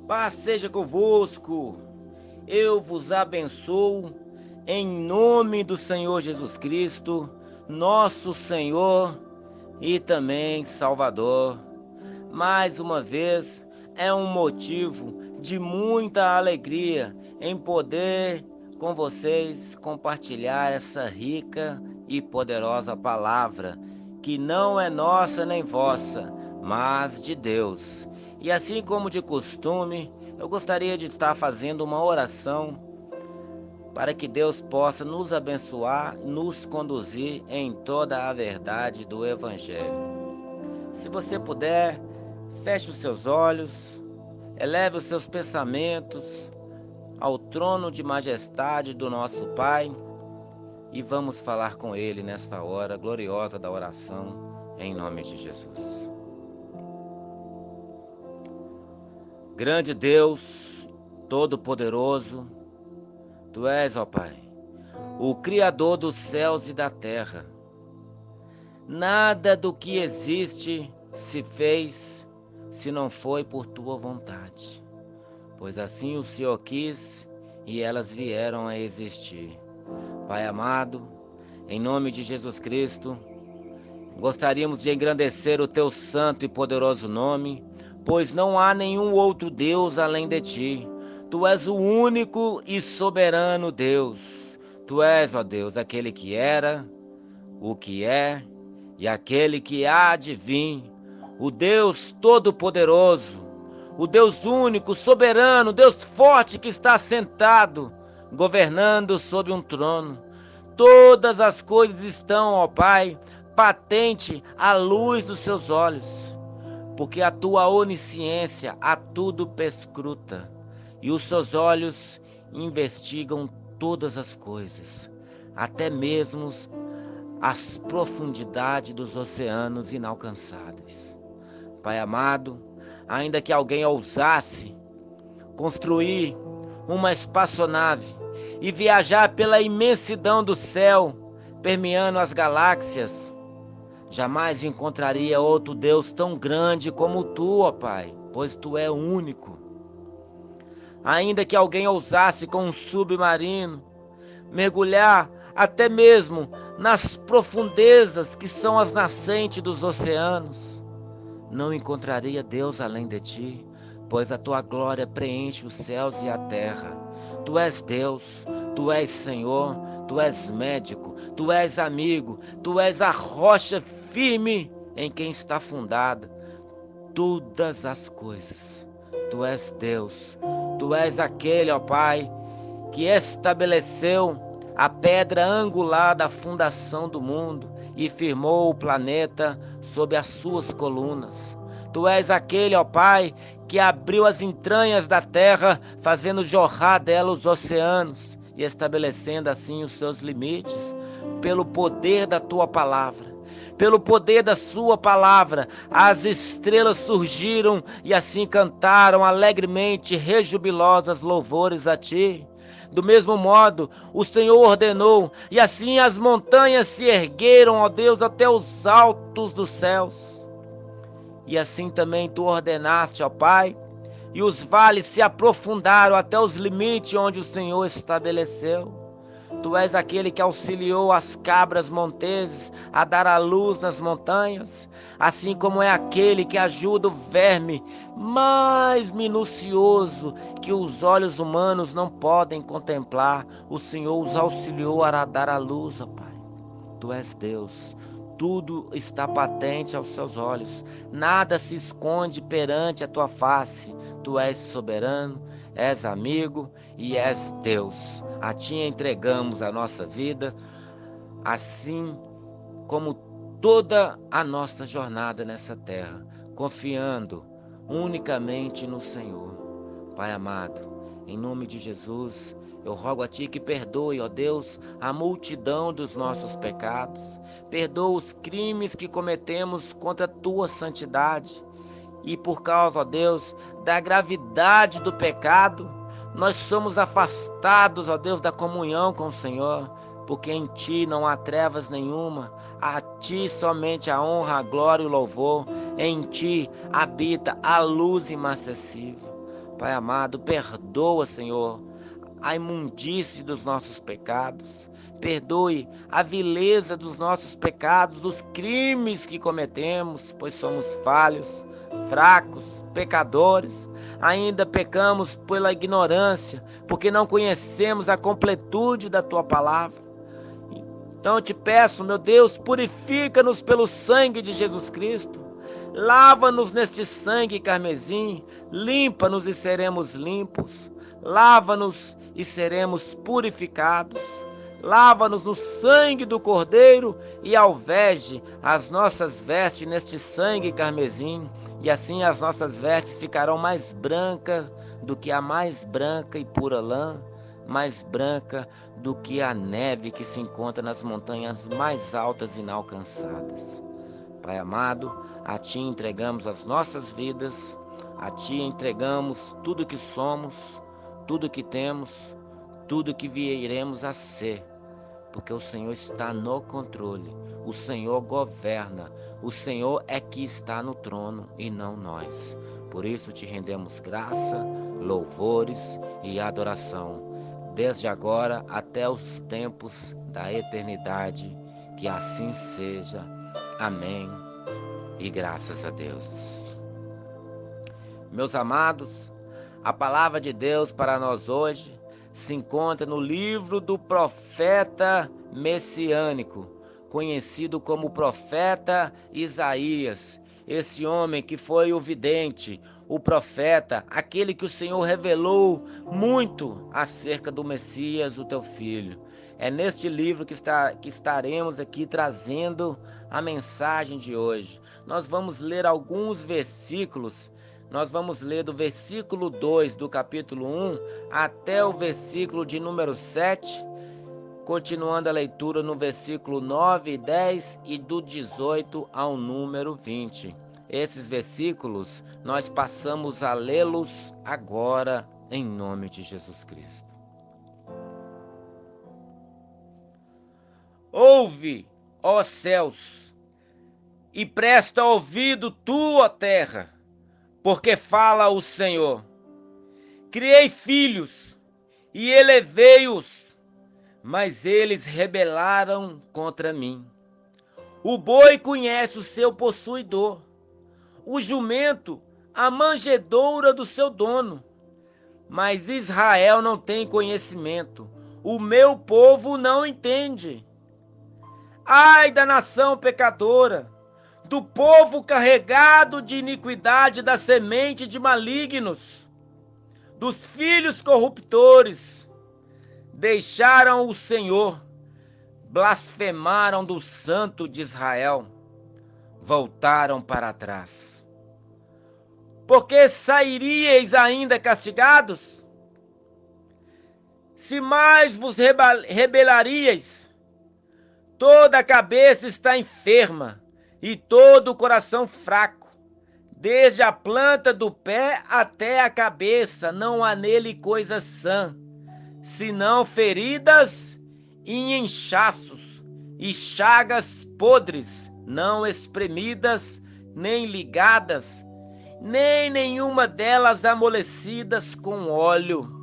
Paz seja convosco. Eu vos abençoo em nome do Senhor Jesus Cristo, nosso Senhor e também Salvador. Mais uma vez, é um motivo de muita alegria em poder com vocês compartilhar essa rica e poderosa palavra, que não é nossa nem vossa, mas de Deus. E assim como de costume, eu gostaria de estar fazendo uma oração para que Deus possa nos abençoar, nos conduzir em toda a verdade do Evangelho. Se você puder, feche os seus olhos, eleve os seus pensamentos ao trono de majestade do nosso Pai e vamos falar com Ele nesta hora gloriosa da oração, em nome de Jesus. Grande Deus, Todo-Poderoso, Tu és, ó Pai, o Criador dos céus e da terra. Nada do que existe se fez se não foi por Tua vontade, pois assim o Senhor quis e elas vieram a existir. Pai amado, em nome de Jesus Cristo, gostaríamos de engrandecer o Teu santo e poderoso nome, pois não há nenhum outro Deus além de Ti. Tu és o único e soberano Deus. Tu és, ó Deus, aquele que era, o que é e aquele que há de vir, o Deus Todo-Poderoso, o Deus único, soberano, Deus forte que está sentado, governando sobre um trono. Todas as coisas estão, ó Pai, patente à luz dos seus olhos, porque a tua onisciência a tudo perscruta e os seus olhos investigam todas as coisas, até mesmo as profundidades dos oceanos inalcançáveis. Pai amado, ainda que alguém ousasse construir uma espaçonave e viajar pela imensidão do céu, permeando as galáxias, jamais encontraria outro Deus tão grande como tu, ó Pai, pois tu é único. Ainda que alguém ousasse com um submarino mergulhar até mesmo nas profundezas que são as nascentes dos oceanos, não encontraria Deus além de ti, pois a tua glória preenche os céus e a terra. Tu és Deus, tu és Senhor, tu és médico, tu és amigo, tu és a rocha firme em quem está fundada todas as coisas. Tu és Deus, tu és aquele, ó Pai, que estabeleceu a pedra angular da fundação do mundo e firmou o planeta sob as suas colunas. Tu és aquele, ó Pai, que abriu as entranhas da terra, fazendo jorrar dela os oceanos e estabelecendo assim os seus limites, pelo poder da tua palavra. Pelo poder da sua palavra, as estrelas surgiram e assim cantaram alegremente, rejubilosas louvores a ti. Do mesmo modo, o Senhor ordenou, e assim as montanhas se ergueram, ó Deus, até os altos dos céus. E assim também tu ordenaste, ó Pai, e os vales se aprofundaram até os limites onde o Senhor estabeleceu. Tu és aquele que auxiliou as cabras monteses a dar a luz nas montanhas, assim como é aquele que ajuda o verme mais minucioso que os olhos humanos não podem contemplar. O Senhor os auxiliou a dar a luz, ó Pai. Tu és Deus. Tudo está patente aos seus olhos. Nada se esconde perante a tua face. Tu és soberano, és amigo e és Deus. A ti entregamos a nossa vida, assim como toda a nossa jornada nessa terra, confiando unicamente no Senhor. Pai amado, em nome de Jesus, eu rogo a Ti que perdoe, ó Deus, a multidão dos nossos pecados, perdoa os crimes que cometemos contra a Tua santidade, e por causa, ó Deus, da gravidade do pecado, nós somos afastados, ó Deus, da comunhão com o Senhor, porque em Ti não há trevas nenhuma, a Ti somente a honra, a glória e o louvor, em Ti habita a luz inacessível. Pai amado, perdoa, Senhor, a imundície dos nossos pecados. Perdoe a vileza dos nossos pecados, dos crimes que cometemos, pois somos falhos, fracos, pecadores. Ainda pecamos pela ignorância, porque não conhecemos a completude da Tua palavra. Então eu te peço, meu Deus, purifica-nos pelo sangue de Jesus Cristo. Lava-nos neste sangue carmesim, limpa-nos e seremos limpos. Lava-nos e seremos purificados. Lava-nos no sangue do Cordeiro e alveje as nossas vestes neste sangue carmesim, e assim as nossas vestes ficarão mais brancas do que a mais branca e pura lã, mais branca do que a neve que se encontra nas montanhas mais altas e inalcançadas. Pai amado, a Ti entregamos as nossas vidas, a Ti entregamos tudo que somos, tudo que temos, tudo que viremos a ser, porque o Senhor está no controle, o Senhor governa, o Senhor é que está no trono e não nós. Por isso te rendemos graça, louvores e adoração, desde agora até os tempos da eternidade, que assim seja. Amém e graças a Deus. Meus amados, a palavra de Deus para nós hoje se encontra no livro do profeta messiânico, conhecido como profeta Isaías. Esse homem que foi o vidente, o profeta, aquele que o Senhor revelou muito acerca do Messias, o teu filho. É neste livro que estaremos aqui trazendo a mensagem de hoje. Nós vamos ler alguns versículos. Nós vamos ler do versículo 2 do capítulo 1 até o versículo de número 7, continuando a leitura no versículo 9 e 10 e do 18 ao número 20. Esses versículos nós passamos a lê-los agora em nome de Jesus Cristo. Ouve, ó céus, e presta ouvido tu, ó terra, porque fala o Senhor. Criei filhos e elevei-os, mas eles rebelaram contra mim. O boi conhece o seu possuidor, o jumento a manjedoura do seu dono, mas Israel não tem conhecimento, o meu povo não entende. Ai da nação pecadora, do povo carregado de iniquidade, da semente de malignos, dos filhos corruptores, deixaram o Senhor, blasfemaram do Santo de Israel, voltaram para trás. Porque sairíeis ainda castigados? Se mais vos rebelaríeis, toda a cabeça está enferma e todo o coração fraco. Desde a planta do pé até a cabeça não há nele coisa sã, senão feridas e inchaços e chagas podres, não espremidas nem ligadas, nem nenhuma delas amolecidas com óleo.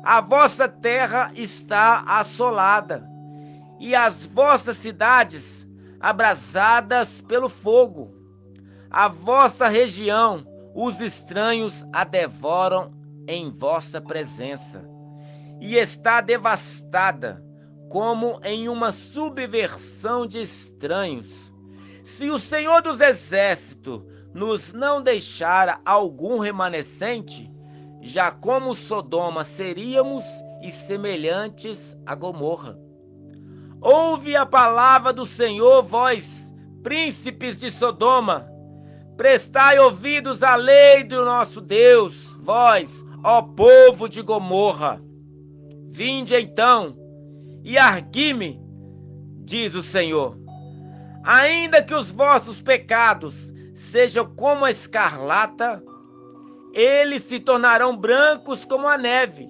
A vossa terra está assolada, e as vossas cidades abrasadas pelo fogo. A vossa região, os estranhos a devoram em vossa presença, e está devastada, como em uma subversão de estranhos. Se o Senhor dos Exércitos nos não deixara algum remanescente, já como Sodoma seríamos e semelhantes a Gomorra. Ouve a palavra do Senhor, vós, príncipes de Sodoma, prestai ouvidos à lei do nosso Deus, vós, ó povo de Gomorra. Vinde então e argui-me, diz o Senhor. Ainda que os vossos pecados sejam como a escarlata, eles se tornarão brancos como a neve.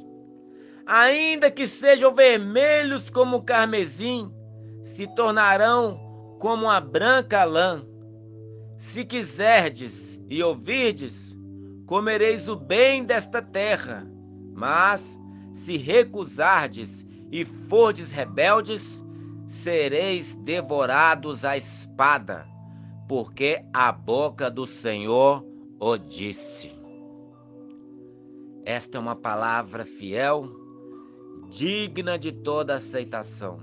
Ainda que sejam vermelhos como o carmesim, se tornarão como a branca lã. Se quiserdes e ouvirdes, comereis o bem desta terra. Mas, se recusardes e fordes rebeldes, sereis devorados à espada, porque a boca do Senhor o disse. Esta é uma palavra fiel, digna de toda aceitação.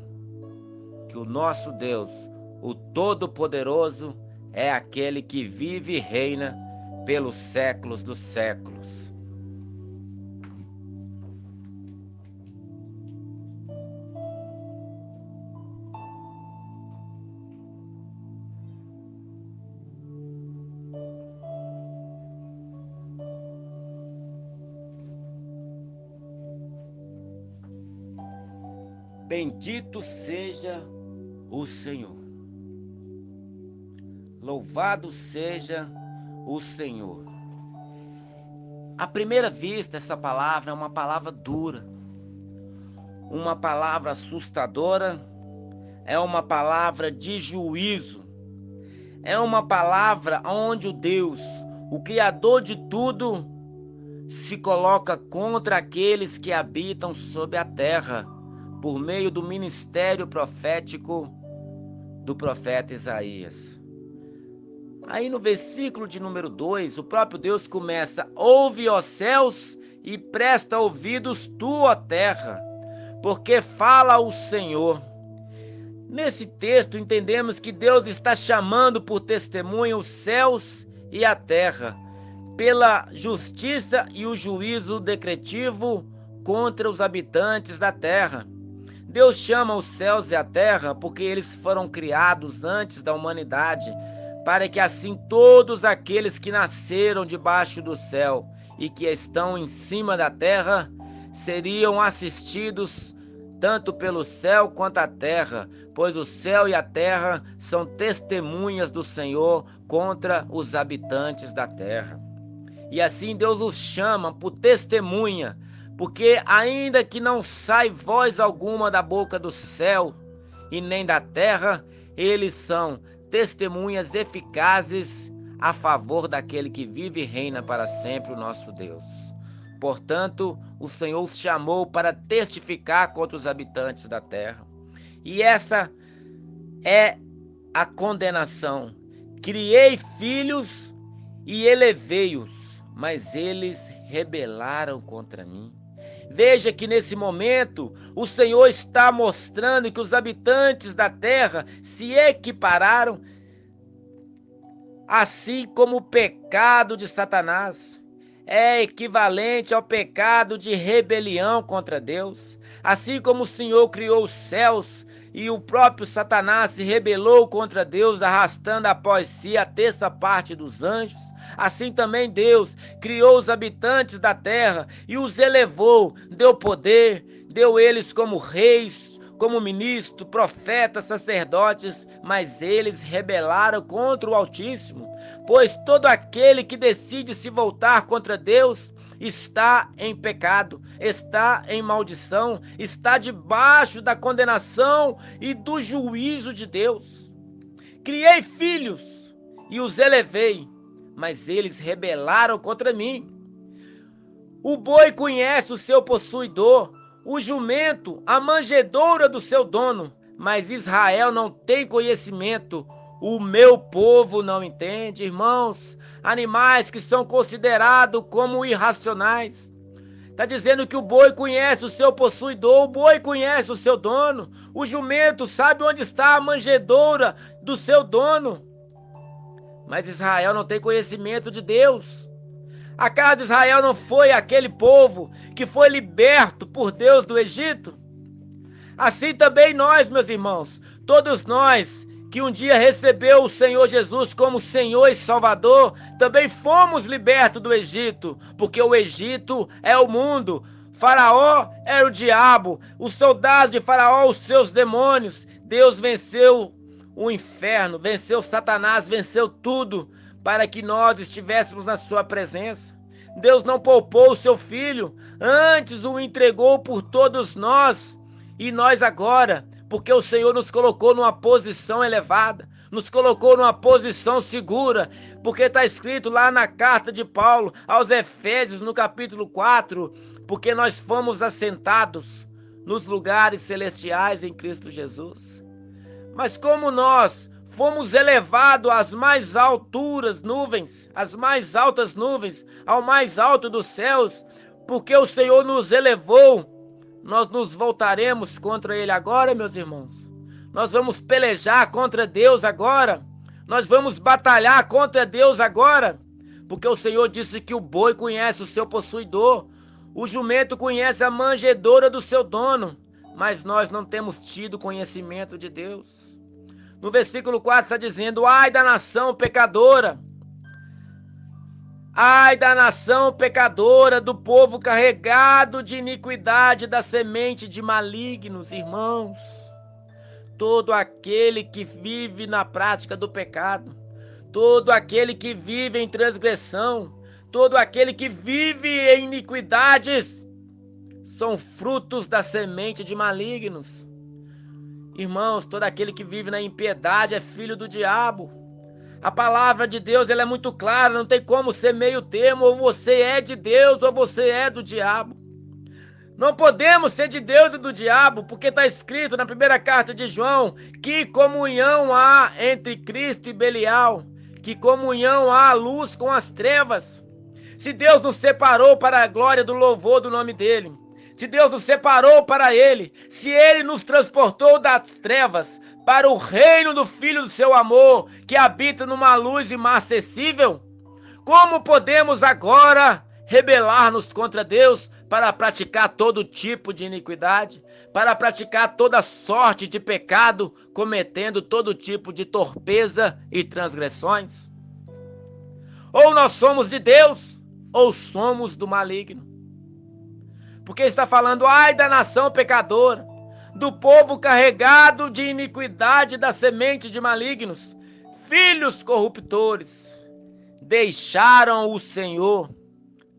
Que o nosso Deus, o Todo-Poderoso, é aquele que vive e reina pelos séculos dos séculos. Bendito seja o Senhor. Louvado seja o Senhor. À primeira vista, essa palavra é uma palavra dura, uma palavra assustadora, é uma palavra de juízo, é uma palavra onde o Deus, o Criador de tudo, se coloca contra aqueles que habitam sobre a terra, por meio do ministério profético do profeta Isaías. Aí no versículo de número 2, o próprio Deus começa: ouve, ó céus, e presta ouvidos tu, ó terra, porque fala o Senhor. Nesse texto entendemos que Deus está chamando por testemunha os céus e a terra, pela justiça e o juízo decretivo contra os habitantes da terra. Deus chama os céus e a terra porque eles foram criados antes da humanidade, para que assim todos aqueles que nasceram debaixo do céu e que estão em cima da terra seriam assistidos tanto pelo céu quanto a terra, pois o céu e a terra são testemunhas do Senhor contra os habitantes da terra. E assim Deus os chama por testemunha, porque ainda que não sai voz alguma da boca do céu e nem da terra, eles são testemunhas eficazes a favor daquele que vive e reina para sempre, o nosso Deus. Portanto, o Senhor os chamou para testificar contra os habitantes da terra. E essa é a condenação. Criei filhos e elevei-os, mas eles rebelaram contra mim. Veja que nesse momento o Senhor está mostrando que os habitantes da terra se equipararam, assim como o pecado de Satanás é equivalente ao pecado de rebelião contra Deus. Assim como o Senhor criou os céus e o próprio Satanás se rebelou contra Deus, arrastando após si a terça parte dos anjos, assim também Deus criou os habitantes da terra e os elevou, deu poder, deu eles como reis, como ministros, profetas, sacerdotes, mas eles rebelaram contra o Altíssimo, pois todo aquele que decide se voltar contra Deus está em pecado, está em maldição, está debaixo da condenação e do juízo de Deus. Criei filhos e os elevei, mas eles rebelaram contra mim. O boi conhece o seu possuidor, o jumento a manjedoura do seu dono, mas Israel não tem conhecimento, o meu povo não entende. Irmãos, animais que são considerados como irracionais. Está dizendo que o boi conhece o seu possuidor, o boi conhece o seu dono, o jumento sabe onde está a manjedoura do seu dono. Mas Israel não tem conhecimento de Deus. A casa de Israel não foi aquele povo que foi liberto por Deus do Egito? Assim também nós, meus irmãos, todos nós que um dia recebeu o Senhor Jesus como Senhor e Salvador, também fomos libertos do Egito, porque o Egito é o mundo, Faraó era o diabo, os soldados de Faraó, os seus demônios. Deus venceu o inferno, venceu Satanás, venceu tudo, para que nós estivéssemos na sua presença. Deus não poupou o seu filho, antes o entregou por todos nós, e nós agora porque o Senhor nos colocou numa posição elevada, nos colocou numa posição segura, porque está escrito lá na carta de Paulo aos Efésios, no capítulo 4, porque nós fomos assentados nos lugares celestiais em Cristo Jesus. Mas como nós fomos elevados às mais alturas nuvens, às mais altas nuvens, ao mais alto dos céus, porque o Senhor nos elevou, nós nos voltaremos contra Ele agora, meus irmãos. Nós vamos pelejar contra Deus agora. Nós vamos batalhar contra Deus agora. Porque o Senhor disse que o boi conhece o seu possuidor, o jumento conhece a manjedoura do seu dono, mas nós não temos tido conhecimento de Deus. No versículo 4 está dizendo: ai da nação pecadora, ai da nação pecadora, do povo carregado de iniquidade, da semente de malignos. Irmãos, todo aquele que vive na prática do pecado, todo aquele que vive em transgressão, todo aquele que vive em iniquidades, são frutos da semente de malignos. Irmãos, todo aquele que vive na impiedade é filho do diabo. A palavra de Deus, ela é muito clara, não tem como ser meio termo, ou você é de Deus ou você é do diabo. Não podemos ser de Deus e do diabo, porque está escrito na primeira carta de João: que comunhão há entre Cristo e Belial, que comunhão há a luz com as trevas. Se Deus nos separou para a glória do louvor do nome dele, se Deus nos separou para Ele, se Ele nos transportou das trevas para o reino do Filho do seu amor, que habita numa luz inacessível, como podemos agora rebelar-nos contra Deus para praticar todo tipo de iniquidade, para praticar toda sorte de pecado, cometendo todo tipo de torpeza e transgressões? Ou nós somos de Deus, ou somos do maligno. Porque está falando: ai da nação pecadora, do povo carregado de iniquidade, da semente de malignos, filhos corruptores, deixaram o Senhor,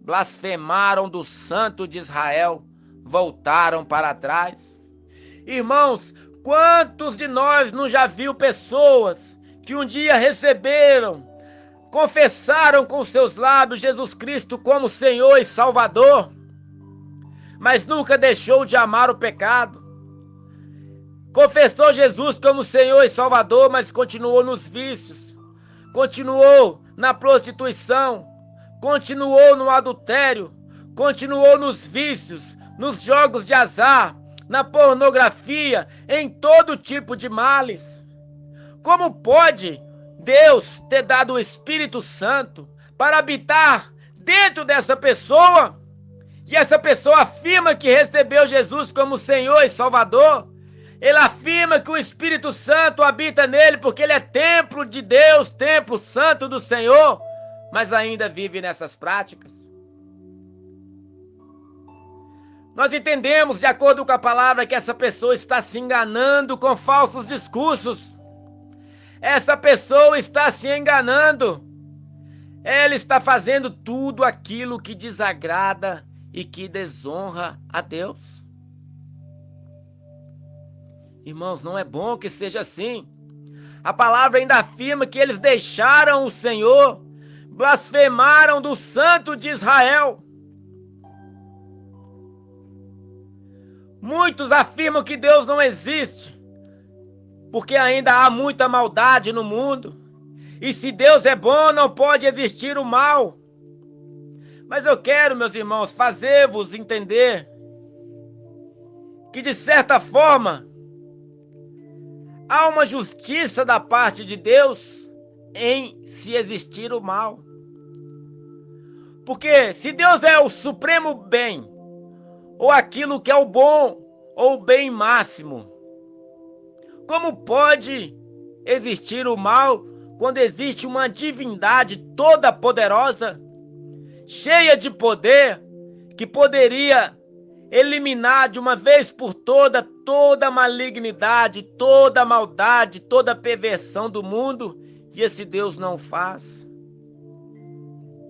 blasfemaram do Santo de Israel, voltaram para trás. Irmãos, quantos de nós não já viu pessoas que um dia receberam, confessaram com seus lábios Jesus Cristo como Senhor e Salvador, mas nunca deixou de amar o pecado? Confessou Jesus como Senhor e Salvador, mas continuou nos vícios, continuou na prostituição, continuou no adultério, continuou nos vícios, nos jogos de azar, na pornografia, em todo tipo de males. Como pode Deus ter dado o Espírito Santo para habitar dentro dessa pessoa, e essa pessoa afirma que recebeu Jesus como Senhor e Salvador? Ele afirma que o Espírito Santo habita nele porque ele é templo de Deus, templo santo do Senhor, mas ainda vive nessas práticas. Nós entendemos, de acordo com a palavra, que essa pessoa está se enganando com falsos discursos. Essa pessoa está se enganando. Ela está fazendo tudo aquilo que desagrada e que desonra a Deus. Irmãos, não é bom que seja assim. A palavra ainda afirma que eles deixaram o Senhor, blasfemaram do Santo de Israel. Muitos afirmam que Deus não existe, porque ainda há muita maldade no mundo. E se Deus é bom, não pode existir o mal. Mas eu quero, meus irmãos, fazer-vos entender que, de certa forma, há uma justiça da parte de Deus em se existir o mal. Porque se Deus é o supremo bem, ou aquilo que é o bom, ou o bem máximo, como pode existir o mal quando existe uma divindade toda poderosa, cheia de poder, que poderia eliminar de uma vez por toda toda a malignidade, toda a maldade, toda a perversão do mundo, e esse Deus não faz?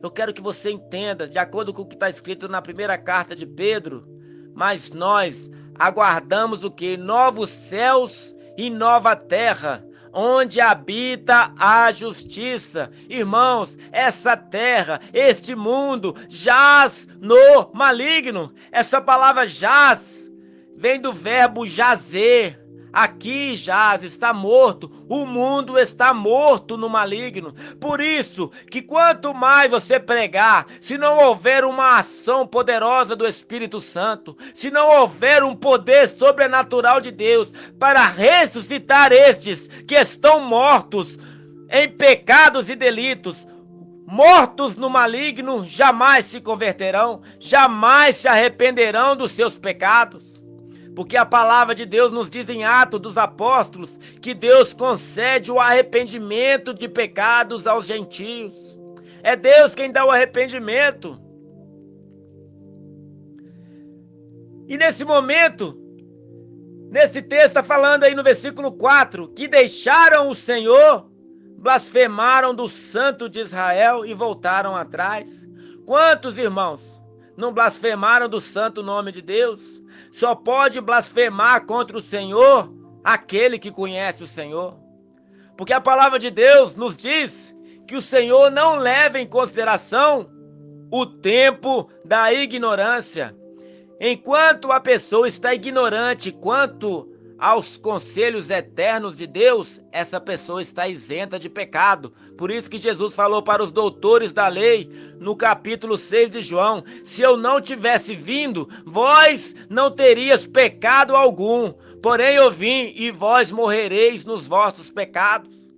Eu quero que você entenda, de acordo com o que está escrito na primeira carta de Pedro: mas nós aguardamos o quê? Novos céus e nova terra, onde habita a justiça. Irmãos, essa terra, este mundo, jaz no maligno. Essa palavra jaz vem do verbo jazer. Aqui jaz, está morto, o mundo está morto no maligno. Por isso que quanto mais você pregar, se não houver uma ação poderosa do Espírito Santo, se não houver um poder sobrenatural de Deus para ressuscitar estes que estão mortos em pecados e delitos, mortos no maligno, jamais se converterão, jamais se arrependerão dos seus pecados. Porque a palavra de Deus nos diz em Atos dos Apóstolos que Deus concede o arrependimento de pecados aos gentios. É Deus quem dá o arrependimento. E nesse momento, nesse texto está falando aí no versículo 4, que deixaram o Senhor, blasfemaram do Santo de Israel e voltaram atrás. Quantos irmãos não blasfemaram do santo nome de Deus? Só pode blasfemar contra o Senhor aquele que conhece o Senhor. Porque a palavra de Deus nos diz que o Senhor não leva em consideração o tempo da ignorância. Enquanto a pessoa está ignorante quanto aos conselhos eternos de Deus, essa pessoa está isenta de pecado. Por isso que Jesus falou para os doutores da lei, no capítulo 6 de João, se eu não tivesse vindo, vós não terias pecado algum, porém eu vim e vós morrereis nos vossos pecados.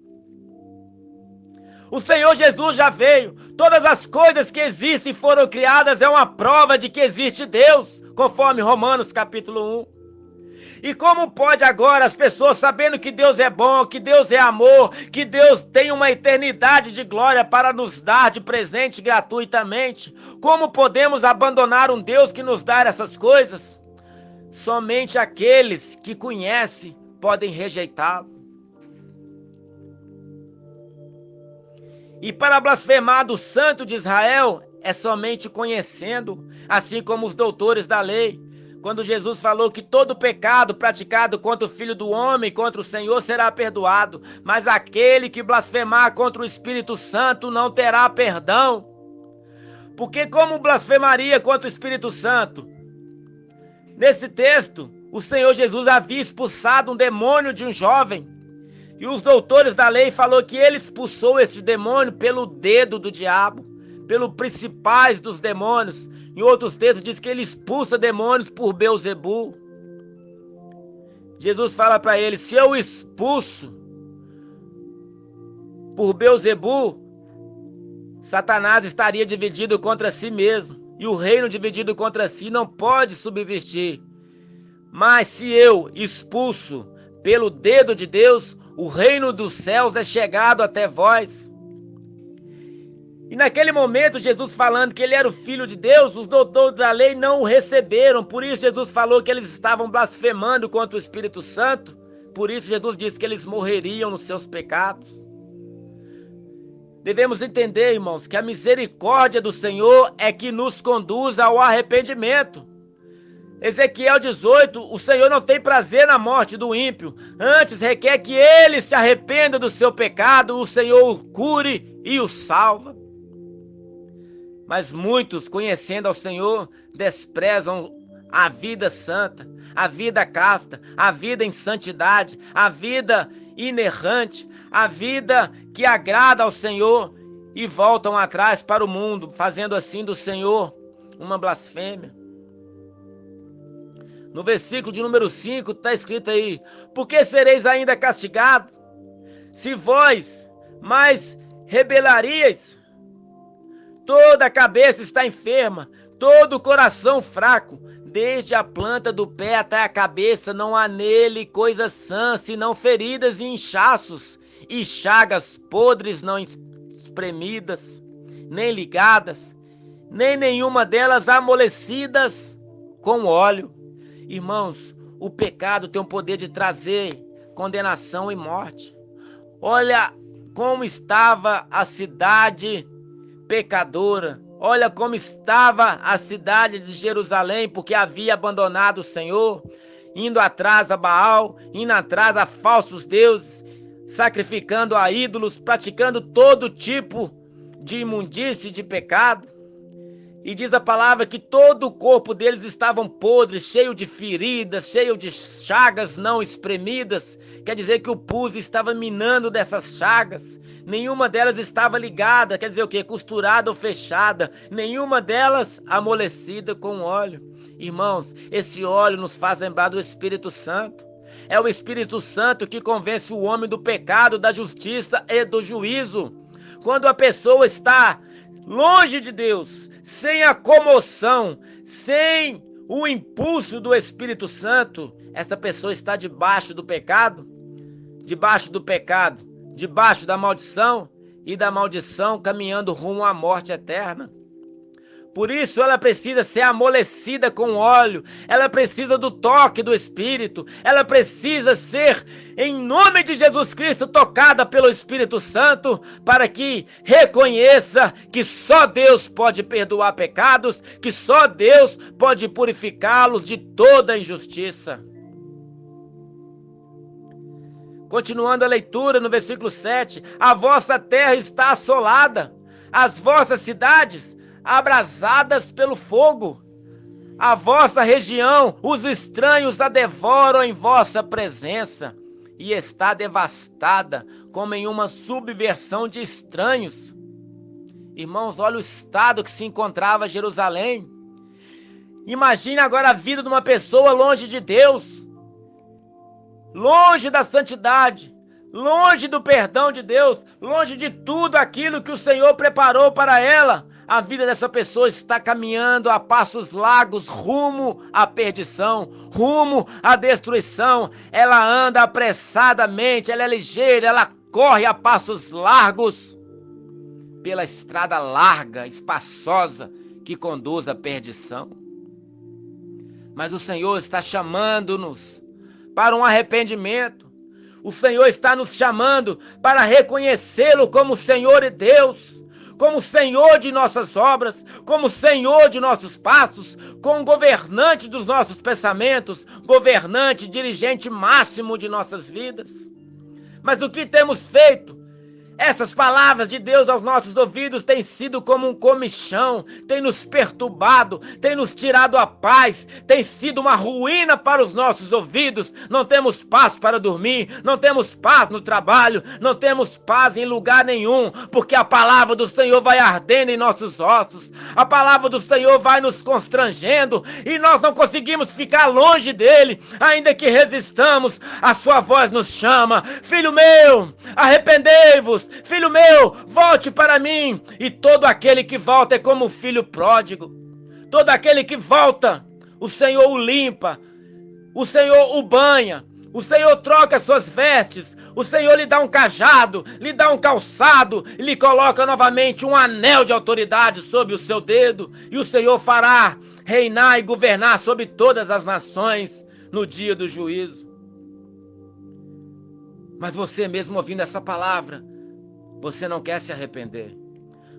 O Senhor Jesus já veio, todas as coisas que existem foram criadas, é uma prova de que existe Deus, conforme Romanos capítulo 1. E como pode agora as pessoas, sabendo que Deus é bom, que Deus é amor, que Deus tem uma eternidade de glória para nos dar de presente gratuitamente, como podemos abandonar um Deus que nos dá essas coisas? Somente aqueles que conhecem podem rejeitá-lo. E para blasfemar do Santo de Israel, é somente conhecendo, assim como os doutores da lei. Quando Jesus falou que todo pecado praticado contra o Filho do Homem, contra o Senhor, será perdoado. Mas aquele que blasfemar contra o Espírito Santo não terá perdão. Porque como blasfemaria contra o Espírito Santo? Nesse texto, o Senhor Jesus havia expulsado um demônio de um jovem. E os doutores da lei falaram que ele expulsou esse demônio pelo dedo do diabo, pelo principais dos demônios. Em outros textos diz que ele expulsa demônios por Beelzebu. Jesus fala para ele, se eu expulso por Beelzebu, Satanás estaria dividido contra si mesmo. E o reino dividido contra si não pode subsistir. Mas se eu expulso pelo dedo de Deus, o reino dos céus é chegado até vós. E naquele momento, Jesus falando que ele era o Filho de Deus, os doutores da lei não o receberam. Por isso Jesus falou que eles estavam blasfemando contra o Espírito Santo. Por isso Jesus disse que eles morreriam nos seus pecados. Devemos entender, irmãos, que a misericórdia do Senhor é que nos conduz ao arrependimento. Ezequiel 18, o Senhor não tem prazer na morte do ímpio. Antes requer que ele se arrependa do seu pecado, o Senhor o cure e o salva. Mas muitos, conhecendo ao Senhor, desprezam a vida santa, a vida casta, a vida em santidade, a vida inerrante, a vida que agrada ao Senhor e voltam atrás para o mundo, fazendo assim do Senhor uma blasfêmia. No versículo de número 5 está escrito aí, por que sereis ainda castigados, se vós mais rebelarias? Toda a cabeça está enferma, todo o coração fraco, desde a planta do pé até a cabeça, não há nele coisa sã, senão feridas e inchaços, e chagas podres não espremidas, nem ligadas, nem nenhuma delas amolecidas com óleo. Irmãos, o pecado tem o poder de trazer condenação e morte. Olha como estava a cidade pecadora. Olha como estava a cidade de Jerusalém, porque havia abandonado o Senhor. indo atrás a Baal, indo atrás a falsos deuses, sacrificando a ídolos, praticando todo tipo de imundície, de pecado. E diz a palavra que todo o corpo deles estavam podres, cheio de feridas, cheio de chagas não espremidas. Quer dizer que o pus estava minando dessas chagas. Nenhuma delas estava ligada, quer dizer o quê? Costurada ou fechada. Nenhuma delas amolecida com óleo. Irmãos, esse óleo nos faz lembrar do Espírito Santo. É o Espírito Santo que convence o homem do pecado, da justiça e do juízo. Quando a pessoa está longe de Deus, sem a comoção, sem o impulso do Espírito Santo, essa pessoa está debaixo do pecado, debaixo da maldição, e da maldição caminhando rumo à morte eterna. Por isso ela precisa ser amolecida com óleo, ela precisa do toque do Espírito, ela precisa ser, em nome de Jesus Cristo, tocada pelo Espírito Santo, para que reconheça que só Deus pode perdoar pecados, que só Deus pode purificá-los de toda injustiça. Continuando a leitura no versículo 7, a vossa terra está assolada, as vossas cidades abrasadas pelo fogo. A vossa região, os estranhos a devoram em vossa presença, e está devastada como em uma subversão de estranhos. Irmãos, olha o estado que se encontrava Jerusalém. Imagine agora a vida de uma pessoa longe de Deus, longe da santidade, longe do perdão de Deus, longe de tudo aquilo que o Senhor preparou para ela. A vida dessa pessoa está caminhando a passos largos rumo à perdição, rumo à destruição. Ela anda apressadamente, ela é ligeira, ela corre a passos largos pela estrada larga, espaçosa, que conduz à perdição. Mas o Senhor está chamando-nos para um arrependimento. O Senhor está nos chamando para reconhecê-lo como Senhor e Deus, como Senhor de nossas obras, como Senhor de nossos passos, como governante dos nossos pensamentos, governante, dirigente máximo de nossas vidas. Mas o que temos feito? Essas palavras de Deus aos nossos ouvidos têm sido como um comichão, tem nos perturbado, tem nos tirado a paz, tem sido uma ruína para os nossos ouvidos. Não temos paz para dormir, não temos paz no trabalho, não temos paz em lugar nenhum, porque a palavra do Senhor vai ardendo em nossos ossos, a palavra do Senhor vai nos constrangendo e nós não conseguimos ficar longe dele, ainda que resistamos. A sua voz nos chama: filho meu, arrependei-vos. Filho meu, volte para mim. E todo aquele que volta é como um filho pródigo. Todo aquele que volta, o Senhor o limpa, o Senhor o banha, o Senhor troca suas vestes, o Senhor lhe dá um cajado, lhe dá um calçado, e lhe coloca novamente um anel de autoridade sobre o seu dedo, e o Senhor fará reinar e governar sobre todas as nações no dia do juízo. Mas você mesmo ouvindo essa palavra, você não quer se arrepender.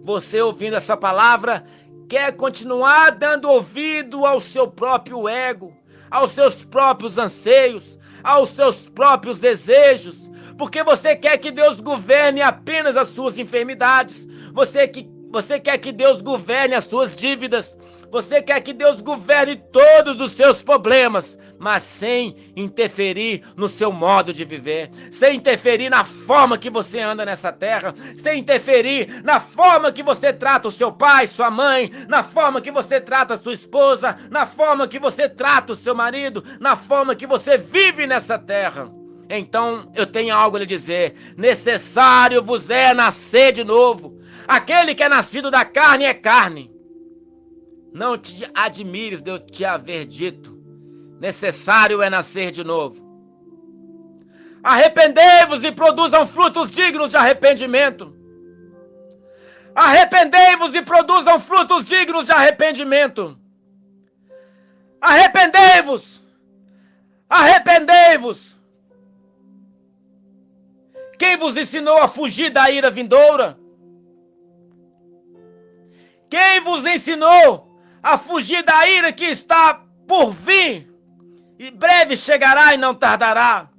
Você ouvindo essa palavra quer continuar dando ouvido ao seu próprio ego, aos seus próprios anseios, aos seus próprios desejos, porque você quer que Deus governe apenas as suas enfermidades, você quer que Deus governe as suas dívidas, você quer que Deus governe todos os seus problemas, mas sem interferir no seu modo de viver, sem interferir na forma que você anda nessa terra, sem interferir na forma que você trata o seu pai, sua mãe, na forma que você trata a sua esposa, na forma que você trata o seu marido, na forma que você vive nessa terra. Então eu tenho algo a lhe dizer: necessário vos é nascer de novo. Aquele que é nascido da carne é carne. Não te admires de eu te haver dito: necessário é nascer de novo. Arrependei-vos e produzam frutos dignos de arrependimento. Arrependei-vos e produzam frutos dignos de arrependimento. Arrependei-vos! Arrependei-vos! Quem vos ensinou a fugir da ira vindoura? Quem vos ensinou a fugir da ira que está por vir? e breve chegará e não tardará.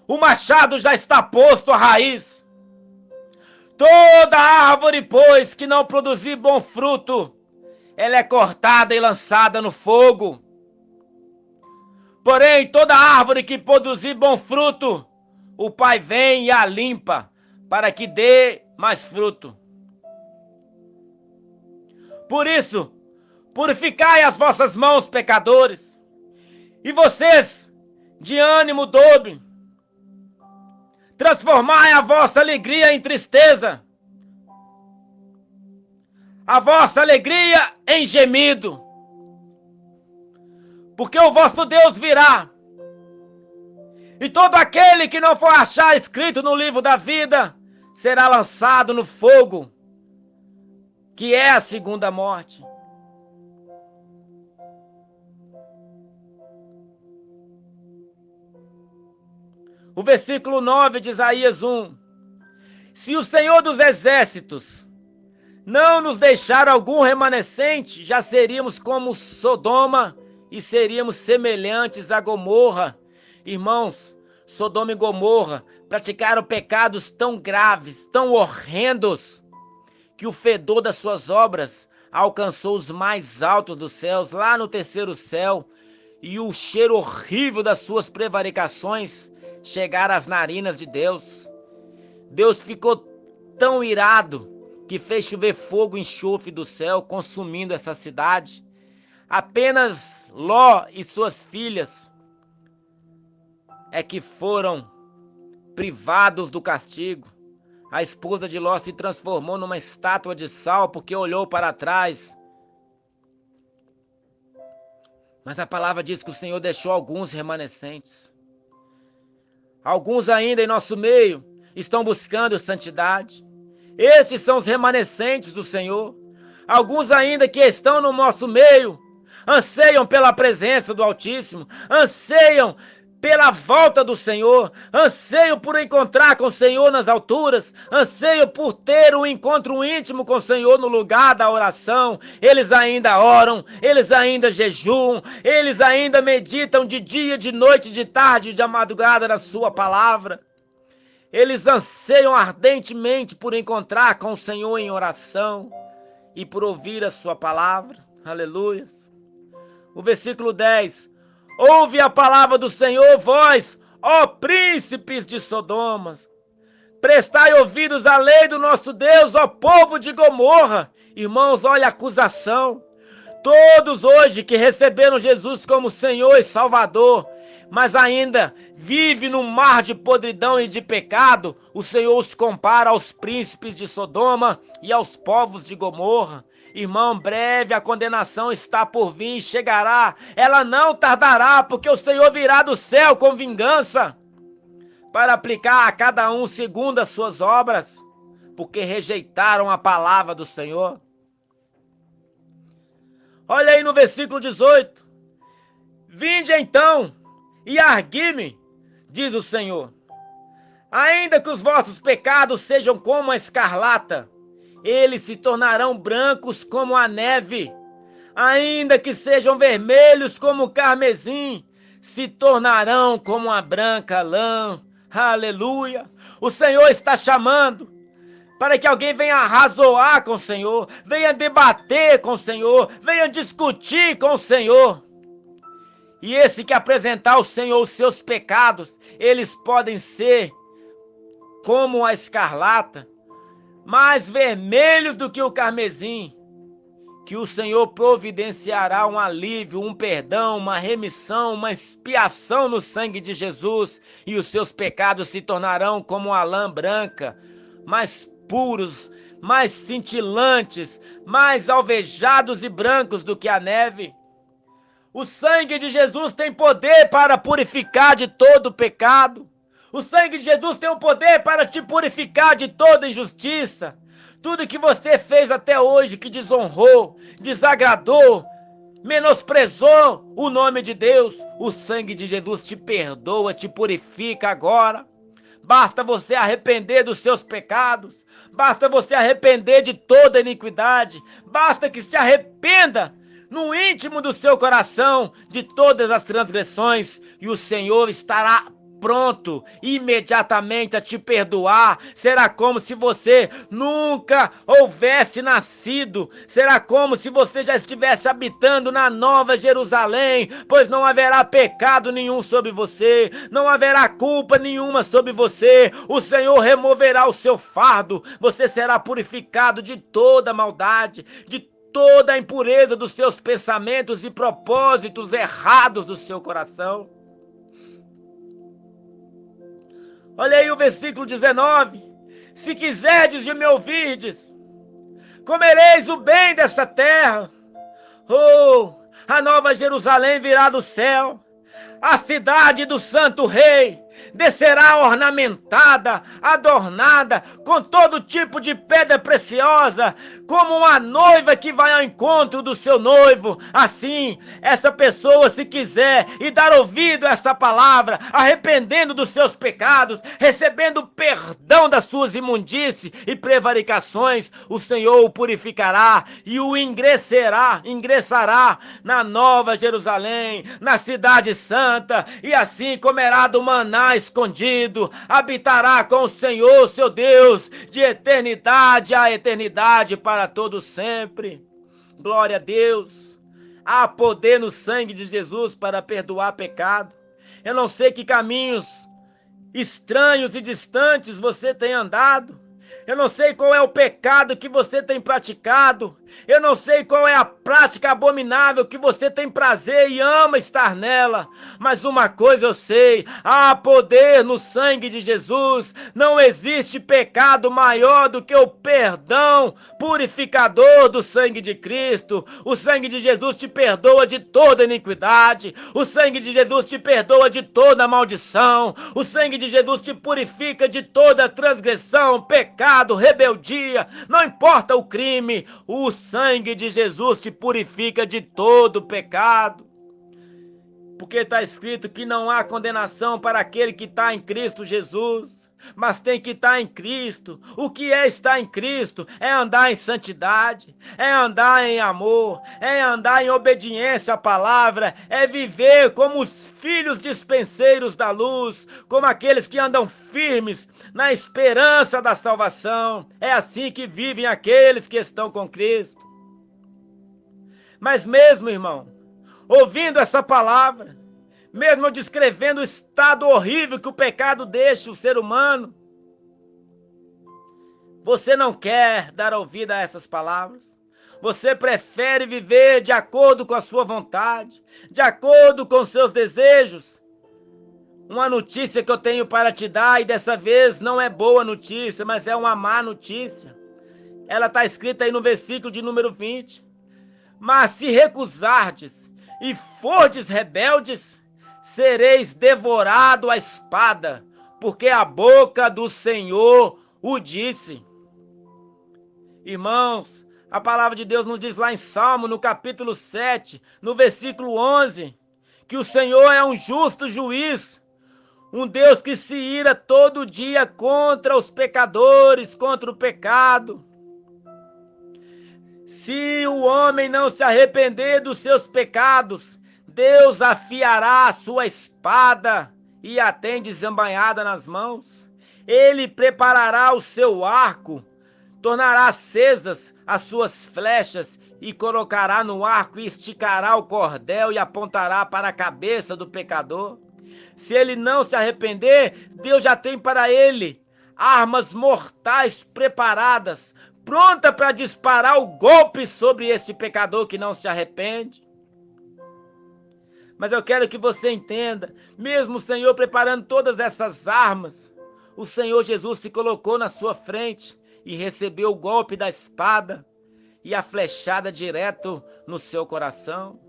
O machado já está posto à raiz. Toda árvore, pois, que não produzir bom fruto, ela é cortada e lançada no fogo. Porém, toda árvore que produzir bom fruto, o Pai vem e a limpa, para que dê mais fruto. Por isso, purificai as vossas mãos, pecadores, e vocês, de ânimo dobre, transformai a vossa alegria em tristeza, a vossa alegria em gemido, porque o vosso Deus virá, e todo aquele que não for achar escrito no livro da vida será lançado no fogo, que é a segunda morte. O versículo 9 de Isaías 1. Se o Senhor dos Exércitos não nos deixar algum remanescente, já seríamos como Sodoma e seríamos semelhantes a Gomorra. Irmãos, Sodoma e Gomorra praticaram pecados tão graves, tão horrendos, que o fedor das suas obras alcançou os mais altos dos céus, lá no terceiro céu, e o cheiro horrível das suas prevaricações chegaram às narinas de Deus. Deus ficou tão irado que fez chover fogo e enxofre do céu, consumindo essa cidade. Apenas Ló e suas filhas é que foram privados do castigo. A esposa de Ló se transformou numa estátua de sal porque olhou para trás. Mas a palavra diz que o Senhor deixou alguns remanescentes. Alguns ainda em nosso meio estão buscando santidade. Estes são os remanescentes do Senhor. Alguns ainda que estão no nosso meio anseiam pela presença do Altíssimo, anseiam pela volta do Senhor, anseiam por encontrar com o Senhor nas alturas, anseiam por ter um encontro íntimo com o Senhor no lugar da oração. Eles ainda oram, eles ainda jejuam, eles ainda meditam de dia, de noite, de tarde, de madrugada na sua palavra. Eles anseiam ardentemente por encontrar com o Senhor em oração e por ouvir a sua palavra. Aleluias. O versículo 10. Ouve a palavra do Senhor, vós, ó príncipes de Sodomas. Prestai ouvidos à lei do nosso Deus, ó povo de Gomorra. Irmãos, olha a acusação. Todos hoje que receberam Jesus como Senhor e Salvador, mas ainda vive num mar de podridão e de pecado, o Senhor os compara aos príncipes de Sodoma e aos povos de Gomorra. Irmão, breve a condenação está por vir e chegará. Ela não tardará, porque o Senhor virá do céu com vingança para aplicar a cada um segundo as suas obras, porque rejeitaram a palavra do Senhor. Olha aí no versículo 18. Vinde então e argui-me, diz o Senhor. Ainda que os vossos pecados sejam como a escarlata, eles se tornarão brancos como a neve. Ainda que sejam vermelhos como o carmesim, se tornarão como a branca lã. Aleluia! O Senhor está chamando para que alguém venha arrazoar com o Senhor, venha debater com o Senhor, venha discutir com o Senhor. E esse que apresentar ao Senhor os seus pecados, eles podem ser como a escarlata, mais vermelhos do que o carmesim, que o Senhor providenciará um alívio, um perdão, uma remissão, uma expiação no sangue de Jesus, e os seus pecados se tornarão como a lã branca, mais puros, mais cintilantes, mais alvejados e brancos do que a neve. O sangue de Jesus tem poder para purificar de todo pecado. O sangue de Jesus tem o poder para te purificar de toda injustiça. Tudo que você fez até hoje que desonrou, desagradou, menosprezou o nome de Deus, o sangue de Jesus te perdoa, te purifica agora. Basta você arrepender dos seus pecados, basta você arrepender de toda iniquidade, basta que se arrependa no íntimo do seu coração de todas as transgressões, e o Senhor estará pronto imediatamente a te perdoar. Será como se você nunca houvesse nascido. Será como se você já estivesse habitando na Nova Jerusalém, pois não haverá pecado nenhum sobre você, não haverá culpa nenhuma sobre você. O Senhor removerá o seu fardo, você será purificado de toda maldade, de toda a impureza dos seus pensamentos e propósitos errados do seu coração. Olha aí o versículo 19. Se quiserdes e me ouvirdes, comereis o bem desta terra. Oh, a Nova Jerusalém virá do céu. A cidade do Santo Rei descerá ornamentada, adornada, com todo tipo de pedra preciosa, como uma noiva que vai ao encontro do seu noivo. Assim, essa pessoa, se quiser e dar ouvido a esta palavra, arrependendo dos seus pecados, recebendo perdão das suas imundícies e prevaricações, o Senhor o purificará e o ingressará na Nova Jerusalém, na cidade santa, e assim comerá do maná escondido, habitará com o Senhor, seu Deus, de eternidade a eternidade, para todo sempre. Glória a Deus. Há poder no sangue de Jesus para perdoar pecado. Eu não sei que caminhos estranhos e distantes você tem andado. Eu não sei qual é o pecado que você tem praticado. Eu não sei qual é a prática abominável que você tem prazer e ama estar nela. Mas uma coisa eu sei: há poder no sangue de Jesus. Não existe pecado maior do que o perdão purificador do sangue de Cristo. O sangue de Jesus te perdoa de toda iniquidade. O sangue de Jesus te perdoa de toda maldição. O sangue de Jesus te purifica de toda transgressão, pecado, rebeldia. Não importa o crime, o sangue de Jesus te purifica de todo pecado. Porque está escrito que não há condenação para aquele que está em Cristo Jesus, mas tem que estar em Cristo. O que é estar em Cristo? É andar em santidade, é andar em amor, é andar em obediência à palavra, é viver como os filhos dispenseiros da luz, como aqueles que andam firmes na esperança da salvação. É assim que vivem aqueles que estão com Cristo. Mas mesmo, irmão, ouvindo essa palavra, mesmo descrevendo o estado horrível que o pecado deixa o ser humano, você não quer dar ouvido a essas palavras. Você prefere viver de acordo com a sua vontade, de acordo com seus desejos. Uma notícia que eu tenho para te dar, e dessa vez não é boa notícia, mas é uma má notícia. Ela está escrita aí no versículo de número 20. Mas se recusardes e fordes rebeldes, sereis devorado à espada, porque a boca do Senhor o disse. Irmãos, a palavra de Deus nos diz lá em Salmo, no capítulo 7, no versículo 11, que o Senhor é um justo juiz, um Deus que se ira todo dia contra os pecadores, contra o pecado. Se o homem não se arrepender dos seus pecados, Deus afiará a sua espada e a tem desembainhada nas mãos. Ele preparará o seu arco, tornará acesas as suas flechas e colocará no arco e esticará o cordel e apontará para a cabeça do pecador. Se ele não se arrepender, Deus já tem para ele armas mortais preparadas, pronta para disparar o golpe sobre esse pecador que não se arrepende. Mas eu quero que você entenda, mesmo o Senhor preparando todas essas armas, o Senhor Jesus se colocou na sua frente e recebeu o golpe da espada e a flechada direto no seu coração.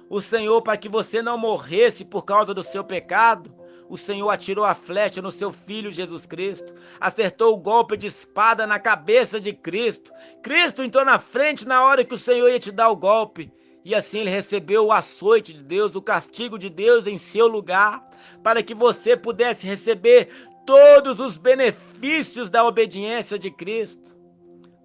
O Senhor, para que você não morresse por causa do seu pecado, o Senhor atirou a flecha no seu Filho Jesus Cristo, acertou o golpe de espada na cabeça de Cristo. Cristo entrou na frente na hora que o Senhor ia te dar o golpe, e assim ele recebeu o açoite de Deus, o castigo de Deus em seu lugar, para que você pudesse receber todos os benefícios da obediência de Cristo.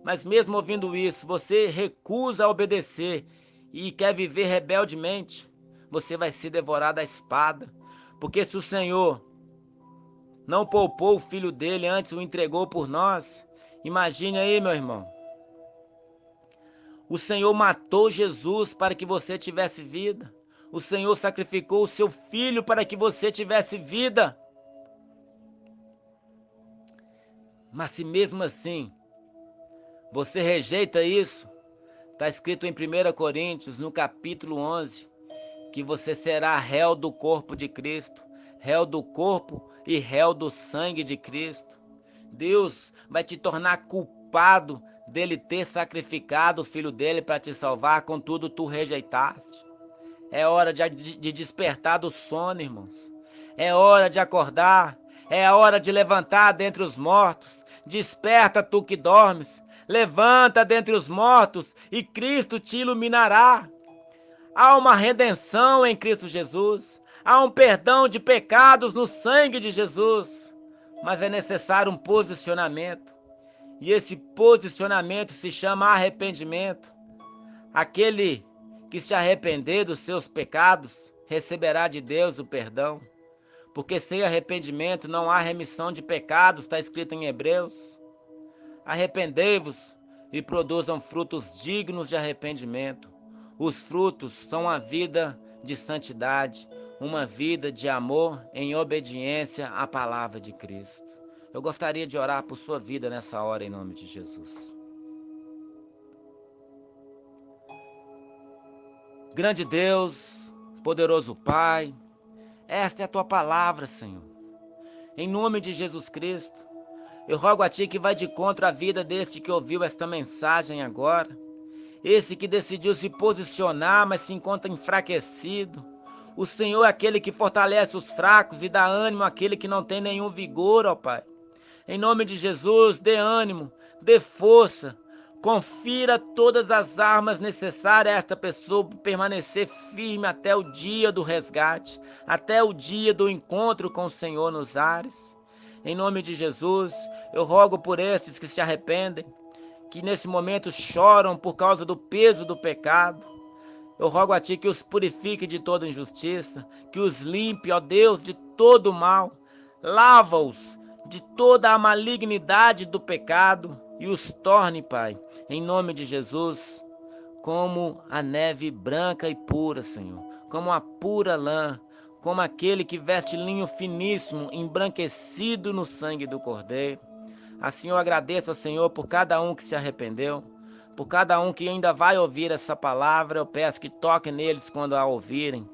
Mas mesmo ouvindo isso, você recusa obedecer e quer viver rebeldemente, você vai ser devorado à espada. Porque se o Senhor não poupou o filho dele, antes o entregou por nós, imagine aí, meu irmão. O Senhor matou Jesus para que você tivesse vida. O Senhor sacrificou o seu filho para que você tivesse vida. Mas se mesmo assim você rejeita isso, está escrito em 1 Coríntios, no capítulo 11, que você será réu do corpo de Cristo, réu do corpo e réu do sangue de Cristo. Deus vai te tornar culpado dele ter sacrificado o filho dele para te salvar, contudo tu rejeitaste. É hora de despertar do sono, irmãos. É hora de acordar. É a hora de levantar dentre os mortos. Desperta, tu que dormes. Levanta dentre os mortos e Cristo te iluminará. Há uma redenção em Cristo Jesus. Há um perdão de pecados no sangue de Jesus. Mas é necessário um posicionamento. E esse posicionamento se chama arrependimento. Aquele que se arrepender dos seus pecados receberá de Deus o perdão. Porque sem arrependimento não há remissão de pecados, está escrito em Hebreus. Arrependei-vos e produzam frutos dignos de arrependimento. Os frutos são a vida de santidade, uma vida de amor em obediência à palavra de Cristo. Eu gostaria de orar por sua vida nessa hora em nome de Jesus. Grande Deus, poderoso Pai, esta é a tua palavra, Senhor. Em nome de Jesus Cristo, eu rogo a Ti que vai de contra a vida deste que ouviu esta mensagem agora. Esse que decidiu se posicionar, mas se encontra enfraquecido. O Senhor é aquele que fortalece os fracos e dá ânimo àquele que não tem nenhum vigor, ó Pai. Em nome de Jesus, dê ânimo, dê força. Confira todas as armas necessárias a esta pessoa permanecer firme até o dia do resgate, até o dia do encontro com o Senhor nos ares. Em nome de Jesus, eu rogo por estes que se arrependem, que nesse momento choram por causa do peso do pecado. Eu rogo a Ti que os purifique de toda injustiça, que os limpe, ó Deus, de todo mal. Lava-os de toda a malignidade do pecado e os torne, Pai, em nome de Jesus, como a neve branca e pura, Senhor, como a pura lã, como aquele que veste linho finíssimo, embranquecido no sangue do Cordeiro. Assim eu agradeço ao Senhor por cada um que se arrependeu, por cada um que ainda vai ouvir essa palavra. Eu peço que toque neles quando a ouvirem.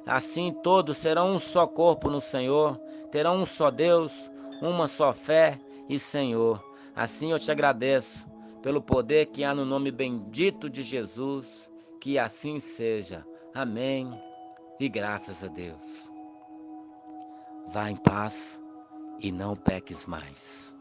Assim todos serão um só corpo no Senhor, terão um só Deus, uma só fé e Senhor. Assim eu te agradeço pelo poder que há no nome bendito de Jesus. Que assim seja. Amém. E graças a Deus. Vá em paz e não peques mais.